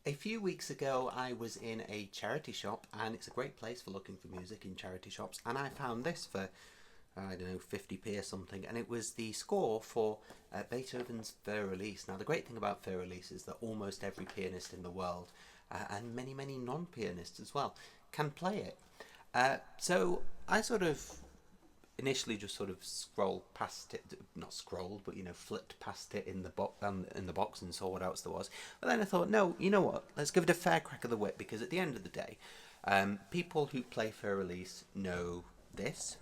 A few weeks ago, I was in a charity shop, and it's a great place for looking for music in charity shops. And I found this for, I don't know, 50p or something, and it was the score for Beethoven's Für Elise. Now, the great thing about Für Elise is that almost every pianist in the world, and many non-pianists as well, can play it. So I sort of initially just sort of scrolled past it, not scrolled, but flipped past it in the box and saw what else there was. But then I thought, no, you know what? Let's give it a fair crack of the whip, because at the end of the day, people who play Für Elise know this.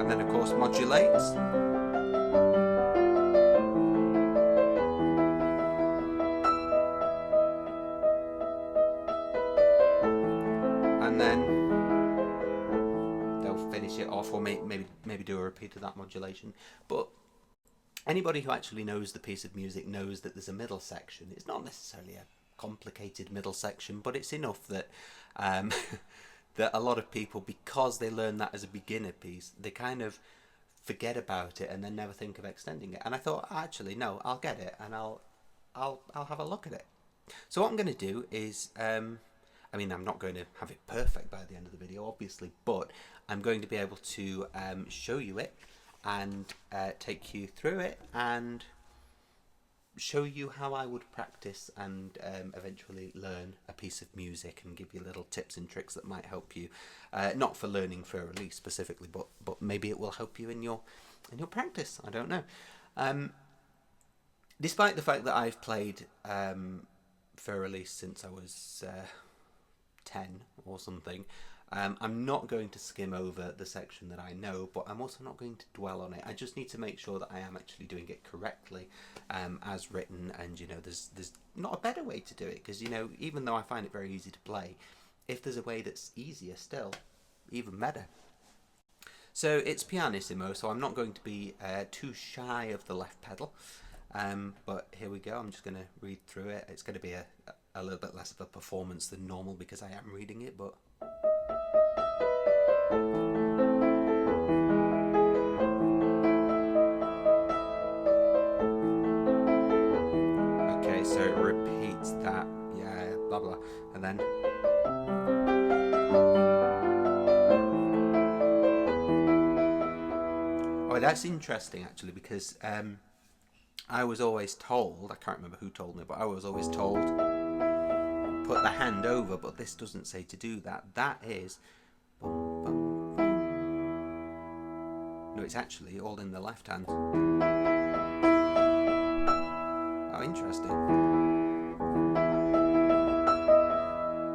And then of course modulates. And then they'll finish it off, or maybe do a repeat of that modulation. But anybody who actually knows the piece of music knows that there's a middle section. It's not necessarily a complicated middle section, but it's enough that that a lot of people, because they learn that as a beginner piece, they kind of forget about it and then never think of extending it. And I thought, actually, no, I'll get it and I'll have a look at it. So what I'm going to do is, I mean, I'm not going to have it perfect by the end of the video, obviously, but I'm going to be able to show you it and take you through it and show you how I would practice and eventually learn a piece of music, and give you little tips and tricks that might help you, not for learning Für Elise specifically, but maybe it will help you in your practice. I don't know. Despite the fact that I've played Für Elise since I was 10 or something, I'm not going to skim over the section that I know, but I'm also not going to dwell on it. I just need to make sure that I am actually doing it correctly, as written, and there's not a better way to do it, because even though I find it very easy to play, if there's a way that's easier still, even better. So it's pianissimo, so I'm not going to be too shy of the left pedal, but here we go. I'm just going to read through it. It's going to be a little bit less of a performance than normal because I am reading it, but okay, so it repeats that, yeah, blah blah, and then oh, that's interesting actually, because I was always told, I can't remember who told me, but I was always told put the hand over, but this doesn't say to do that. That is bum, bum, bum. No, it's actually all in the left hand. Oh, interesting.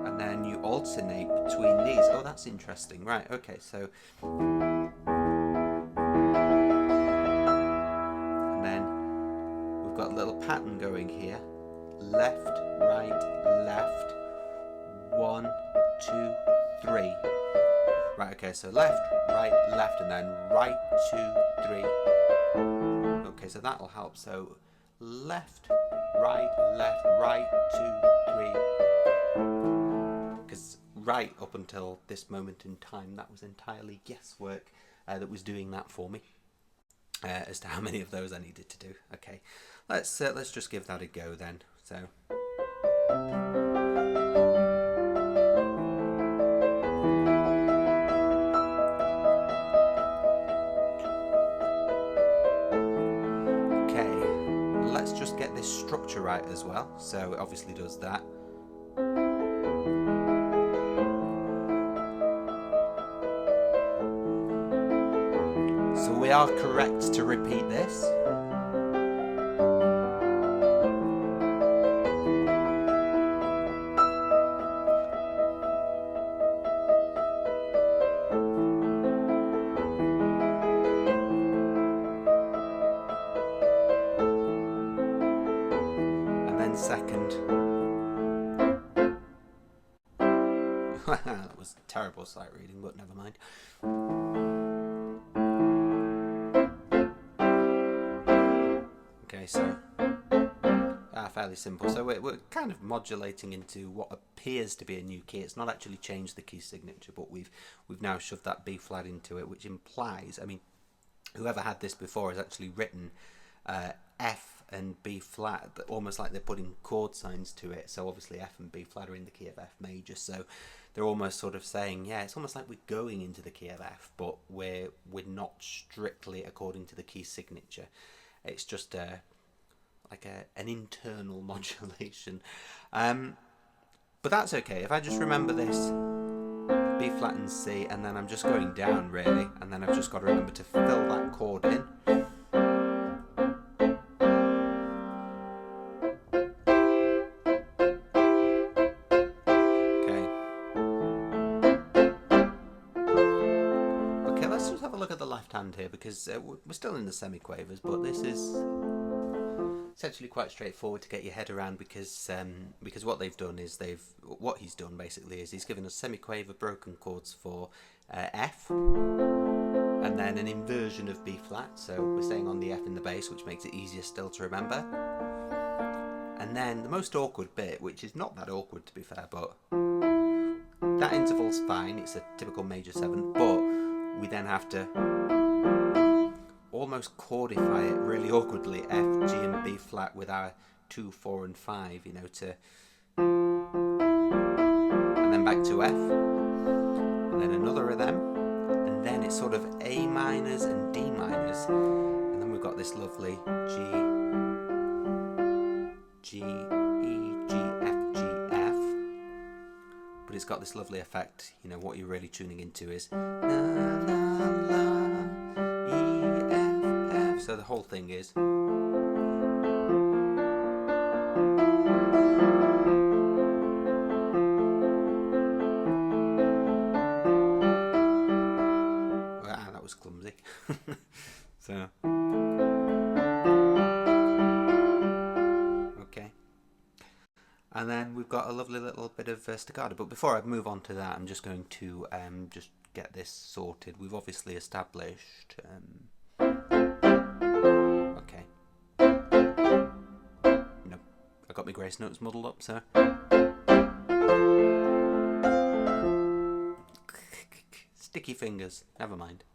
And then you alternate between these. Oh, that's interesting. Right, okay, so and then we've got a little pattern going here. Left, right, left, 1, 2, 3. Right, okay, so left, and then right, 2, 3. Okay, so that'll help. So left, right, 2, 3. Because right up until this moment in time, that was entirely guesswork that was doing that for me, as to how many of those I needed to do. Okay, let's just give that a go then. So okay, let's just get this structure right as well. So it obviously does that. So we are correct to repeat this. Second. That was terrible sight reading, but never mind. Okay, so fairly simple. So we're kind of modulating into what appears to be a new key. It's not actually changed the key signature, but we've now shoved that B flat into it, which implies, I mean, whoever had this before has actually written F and B flat, but almost like they're putting chord signs to it. So obviously F and B flat are in the key of F major. So they're almost sort of saying, yeah, it's almost like we're going into the key of F, but we're not strictly according to the key signature. It's just like an internal modulation. But that's okay. If I just remember this B flat and C, and then I'm just going down really, and then I've just got to remember to fill that chord in. Okay, let's just have a look at the left hand here, because we're still in the semiquavers, but this is it's actually quite straightforward to get your head around, because what they've done is what he's done basically is he's given us semiquaver broken chords for F, and then an inversion of B flat, so we're staying on the F in the bass, which makes it easier still to remember. And then the most awkward bit, which is not that awkward to be fair, but that interval's fine, it's a typical major 7, but we then have to almost chordify it really awkwardly, F, G and B flat with our 2, 4 and 5, you know, and then back to F, and then another of them, and then it's sort of A minors and D minors, and then we've got this lovely G, E, G, F, G, F, but it's got this lovely effect, you know, what you're really tuning into is la, la, la, E, F, F, so the whole thing is that was clumsy. So okay, and then we've got a lovely little bit of staccato, but before I move on to that, I'm just going to just get this sorted. We've obviously established okay, no, I got my grace notes muddled up, so sticky fingers, never mind.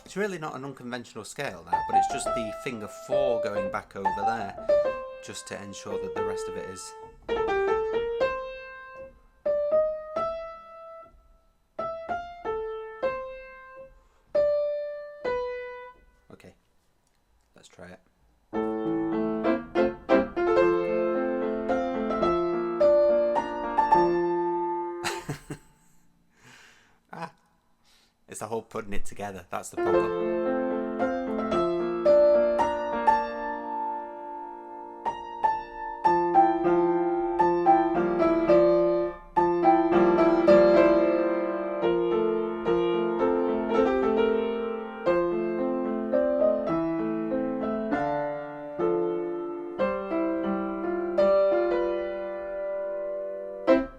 It's really not an unconventional scale that, but it's just the finger 4 going back over there, just to ensure that the rest of it is. Okay, let's try it. It's the whole putting it together, that's the problem.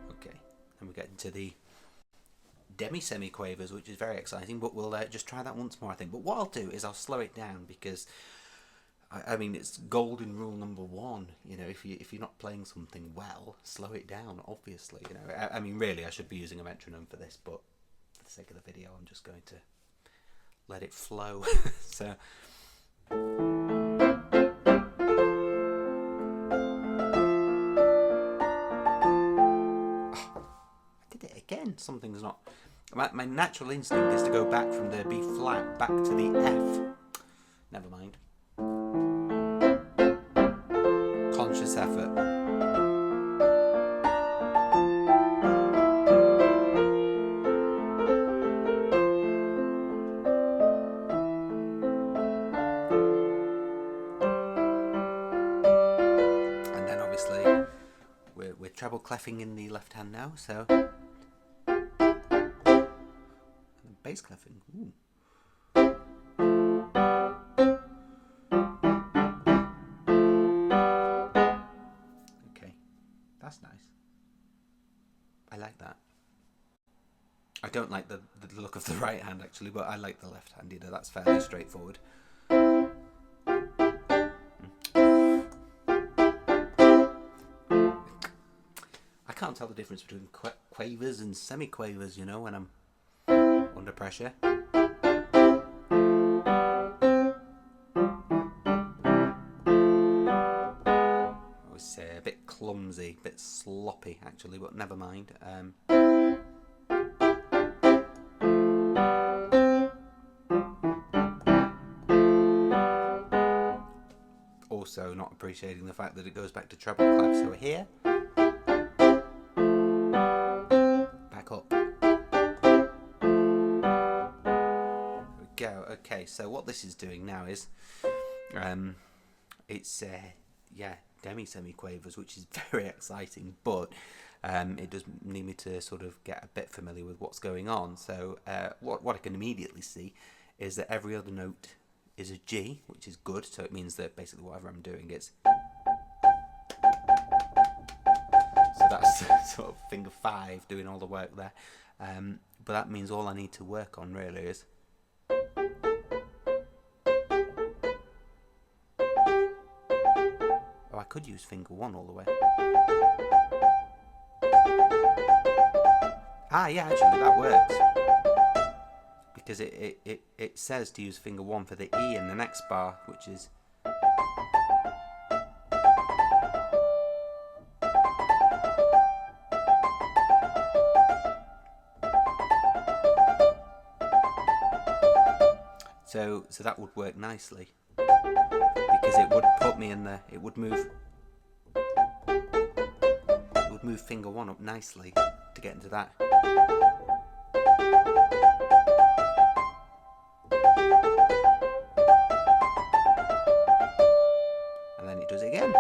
Okay, and we get into the demi-semi-quavers, which is very exciting, but we'll just try that once more, I think. But what I'll do is I'll slow it down, because I mean, it's golden rule number 1, you know, if you're not playing something well, slow it down, obviously, you know. I mean, really, I should be using a metronome for this, but for the sake of the video, I'm just going to let it flow. So something's not. My natural instinct is to go back from the B flat back to the F. Never mind. Conscious effort. And then obviously we're treble cleffing in the left hand now, so. Bass cleffing. Ooh. That's nice. I like that. I don't like the look of the right hand actually, but I like the left hand. That's fairly straightforward. I can't tell the difference between quavers and semi-quavers, when I'm under pressure. I was a bit clumsy, a bit sloppy actually, but never mind. Also not appreciating the fact that it goes back to treble clef. So here, back up. There we go. Okay, so what this is doing now is, it's demi-semi-quavers, which is very exciting, but it does need me to sort of get a bit familiar with what's going on. So what I can immediately see is that every other note is a G, which is good. So it means that basically whatever I'm doing is, so that's sort of finger 5 doing all the work there. But that means all I need to work on really is I could use finger 1 all the way. Yeah, actually that works. Because it says to use finger 1 for the E in the next bar, which is... So that would work nicely. Because it would put me in the... It would move finger 1 up nicely to get into that. And then it does it again.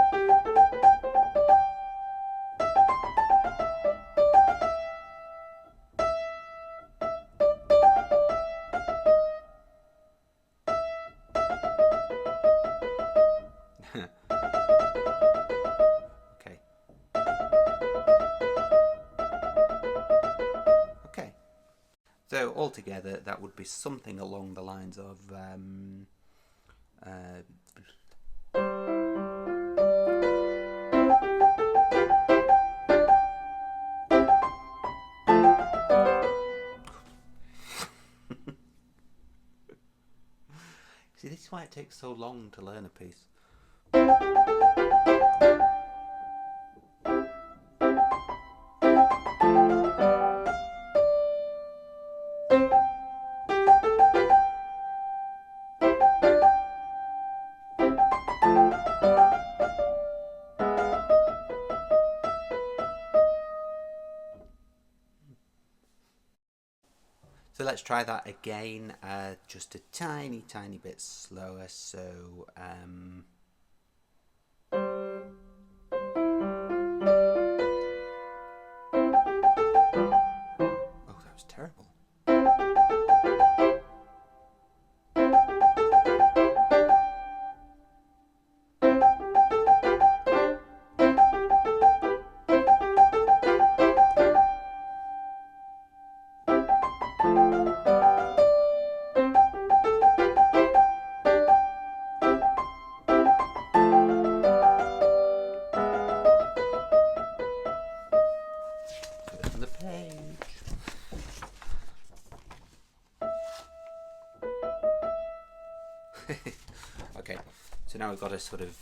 Okay. So altogether, that would be something along the lines of See, this is why it takes so long to learn a piece. So let's try that again, just a tiny bit slower. So oh, that was terrible. Okay, so now we've got to sort of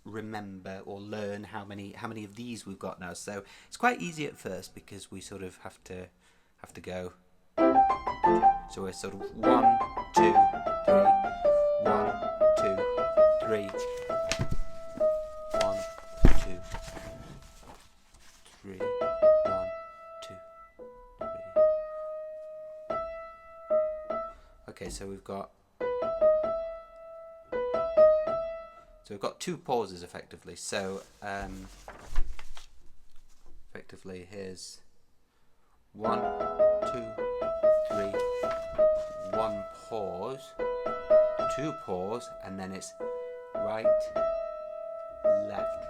remember or learn how many of these we've got now. So it's quite easy at first because we sort of have to go. So we're sort of 1, 2, 3, 1, 2, 3, 1, 2, 3, 1, 2, 3. Okay, so we've got two pauses effectively. So effectively here's 1, 2, 3, 1 pause, 2 pause, and then it's right, left,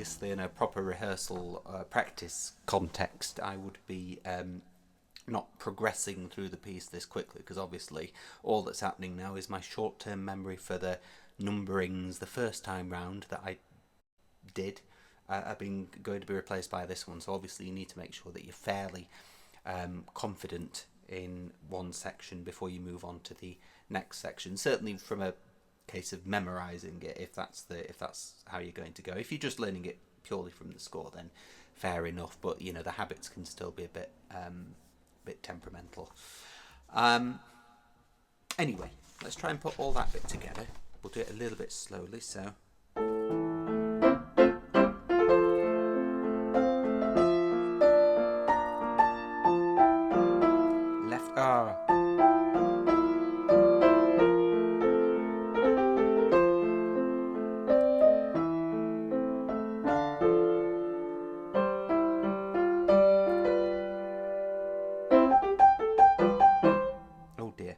obviously in a proper rehearsal practice context, I would be not progressing through the piece this quickly, because obviously all that's happening now is my short-term memory for the numberings the first time round that I did are going to be replaced by this one. So obviously you need to make sure that you're fairly confident in one section before you move on to the next section. Certainly from a case of memorizing it, if that's how you're going to go. If you're just learning it purely from the score, then fair enough. But you know, the habits can still be a bit temperamental. Anyway, let's try and put all that bit together. We'll do it a little bit slowly. So. Left R. Oh dear.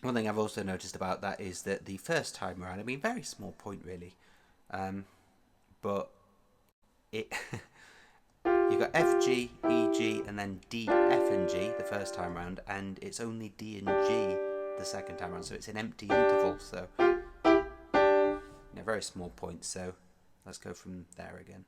One thing I've also noticed about that is that the first time around, I mean, very small point really, but it you got F, G, E, G, and then D, F, and G the first time round, and it's only D and G the second time round, so it's an empty interval. So, very small point. So, let's go from there again.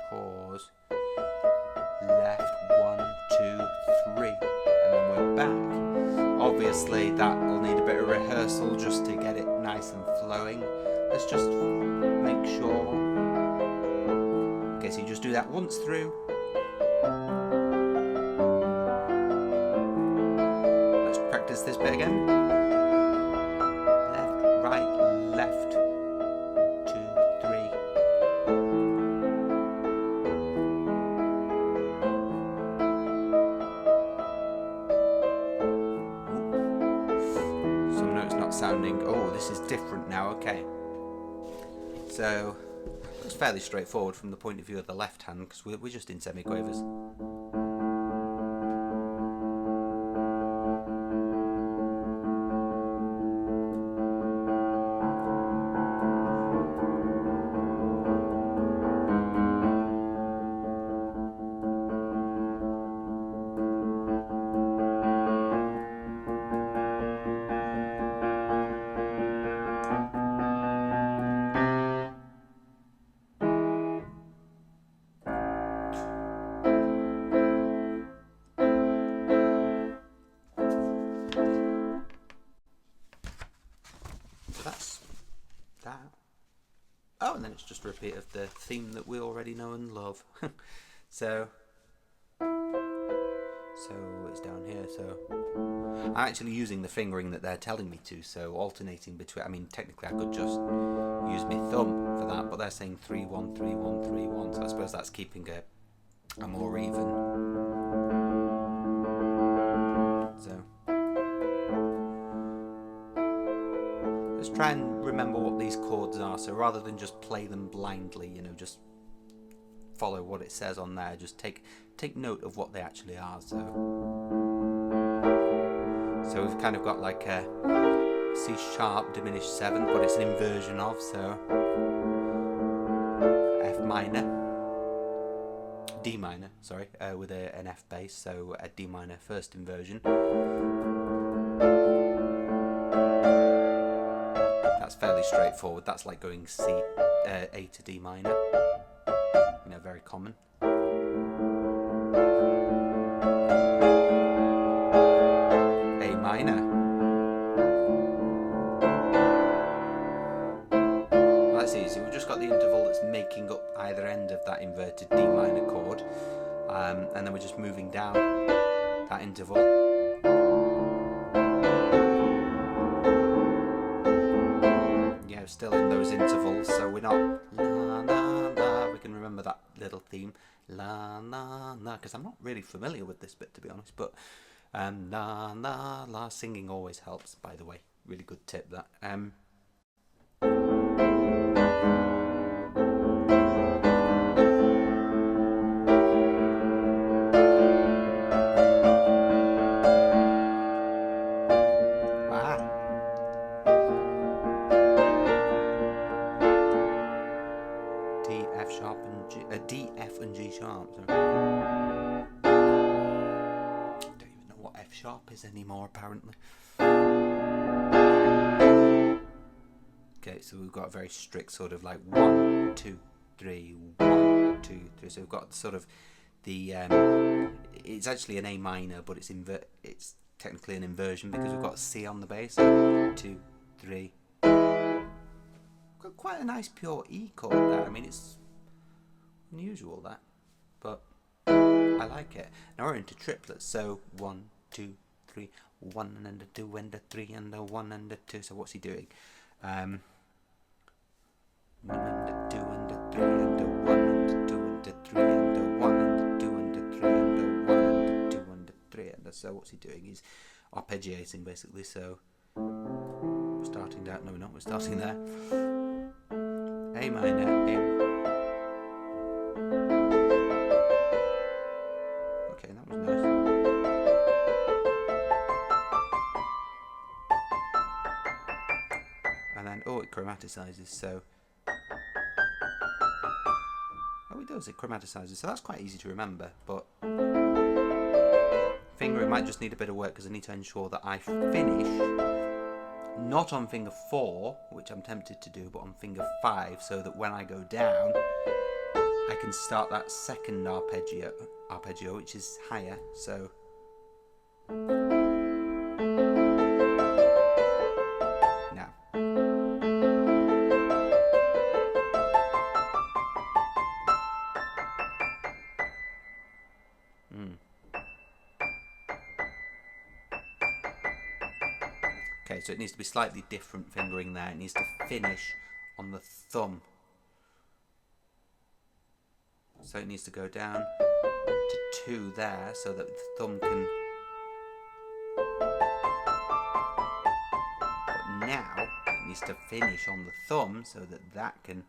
Pause, left, 1, 2, 3, and then we're back. Obviously that will need a bit of rehearsal just to get it nice and flowing. Let's just make sure. Okay, so you just do that once through. Let's practice this bit again. Left, right, left. Sounding, oh, this is different now. Okay, so it's fairly straightforward from the point of view of the left hand, because we're just in semiquavers. That's that. Oh, and then it's just a repeat of the theme that we already know and love. So it's down here. So I'm actually using the fingering that they're telling me to, so alternating between, I mean, technically I could just use my thumb for that, but they're saying 3 1 3 1 3 1, so I suppose that's keeping a more even. So let's try and remember what these chords are, so rather than just play them blindly, you know, just follow what it says on there, just take note of what they actually are. So we've kind of got like a C sharp diminished 7th, but it's an inversion of, so F minor, D minor, sorry, with an F bass, so a D minor first inversion. That's fairly straightforward. That's like going A to D minor, you know, very common. A minor. Well, that's easy. We've just got the interval that's making up either end of that inverted D minor chord, and then we're just moving down. that interval. Yeah, still in those intervals, so we're not la la la. We can remember that little theme, la la la, because I'm not really familiar with this bit, to be honest, but la la la, singing always helps, by the way. Really good tip, that. D, F sharp and G, D, F and G sharp. Sorry. Don't even know what F sharp is anymore, apparently. Okay, so we've got a very strict sort of like 1, 2, 3, 1, 2, 3. So we've got sort of the it's actually an A minor, but it's technically an inversion because we've got C on the bass. 1, 2, 3. Got quite a nice pure E chord there. I mean, it's unusual, that, but I like it. Now we're into triplets. So 1, 2, 3, 1 and a 2 and a 3 and a 1 and a 2. So what's he doing? 1 and a 2 and a 3 and a 1 and a 2 and a 3 and a 1 and a 2 and a 3 and a 1 and a 2 and a 3 and a. So what's he doing? He's arpeggiating, basically. So we're starting down. No, we're not. We're starting there. A minor, A. Okay, that was nice. And then, oh, it chromaticizes, so. Oh, it does, it chromaticizes, so that's quite easy to remember, but. Fingering might just need a bit of work because I need to ensure that I finish. Not on finger 4, which I'm tempted to do, but on finger 5, so that when I go down, I can start that second arpeggio, which is higher. So now. Okay, so it needs to be slightly different fingering there. It needs to finish on the thumb. So it needs to go down to 2 there so that the thumb can... But now it needs to finish on the thumb so that that can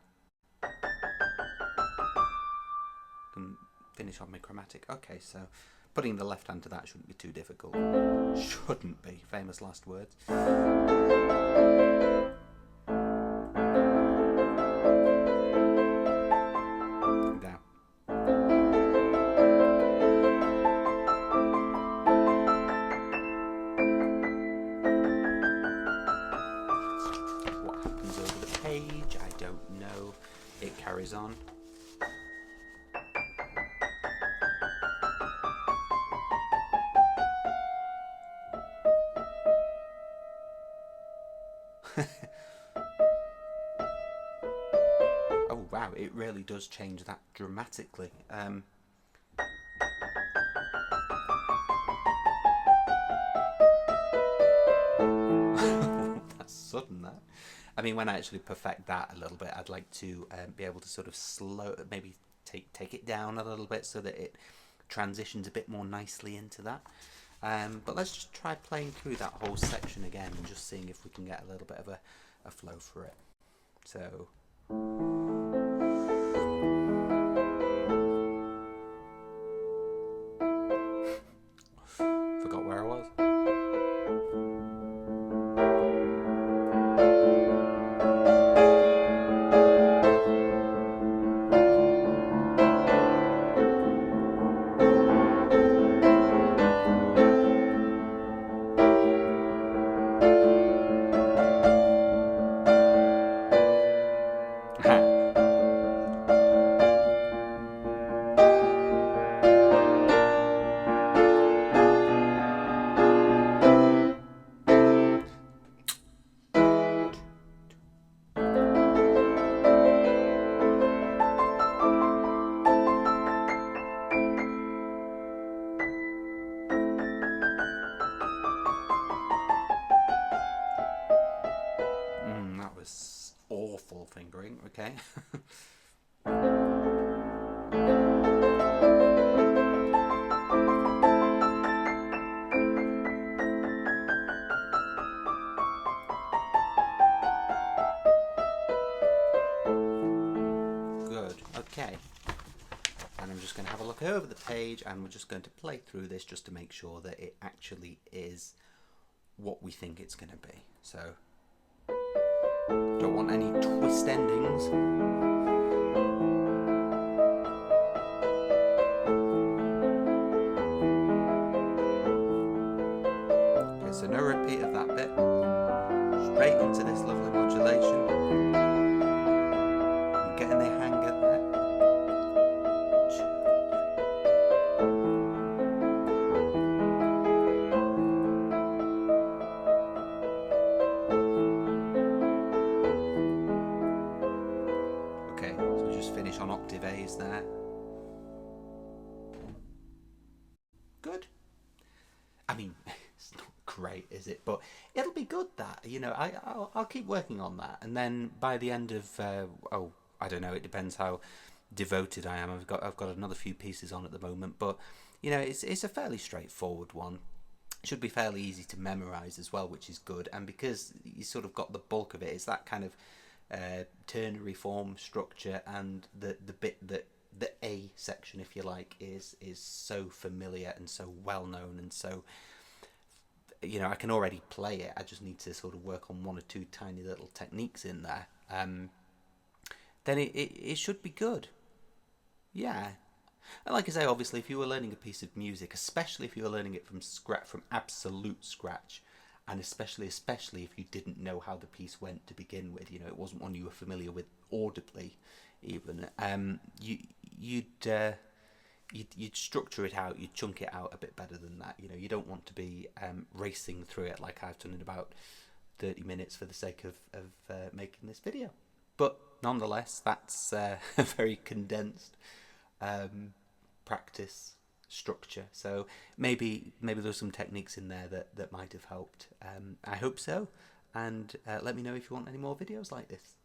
finish on my chromatic. Okay, so putting the left hand to that shouldn't be too difficult. Shouldn't be. Famous last words. Down. What happens over the page? I don't know. It carries on. Oh wow, it really does change that dramatically. That's sudden, that. I mean, when I actually perfect that a little bit, I'd like to be able to sort of maybe take it down a little bit so that it transitions a bit more nicely into that. But let's just try playing through that whole section again and just seeing if we can get a little bit of a flow for it. So. Forgot where I was. Okay. Good. Okay. And I'm just going to have a look over the page, and we're just going to play through this just to make sure that it actually is what we think it's going to be. So, don't want any twist endings. Okay, so no repeat of that bit. Straight into this lovely modulation. I'm getting the hang of that. Okay, so we just finish on octave A's there. Good. I mean, it's not great, is it? But it'll be good. That, you know, I'll keep working on that, and then by the end of I don't know. It depends how devoted I am. I've got another few pieces on at the moment, but you know, it's a fairly straightforward one. It should be fairly easy to memorize as well, which is good. And because you sort of got the bulk of it, it's that kind of ternary form structure, and the bit that the A section, if you like, is so familiar and so well known, and so, you know, I can already play it. I just need to sort of work on one or two tiny little techniques in there. Then it should be good. Yeah. And like I say, obviously, if you were learning a piece of music, especially if you were learning it from scratch, from absolute scratch, and especially if you didn't know how the piece went to begin with, you know, it wasn't one you were familiar with audibly, even, you'd structure it out, you'd chunk it out a bit better than that. You know, you don't want to be racing through it like I've done in about 30 minutes for the sake of making this video. But nonetheless, that's a very condensed practice structure. So maybe there's some techniques in there that might have helped. I hope so. And let me know if you want any more videos like this.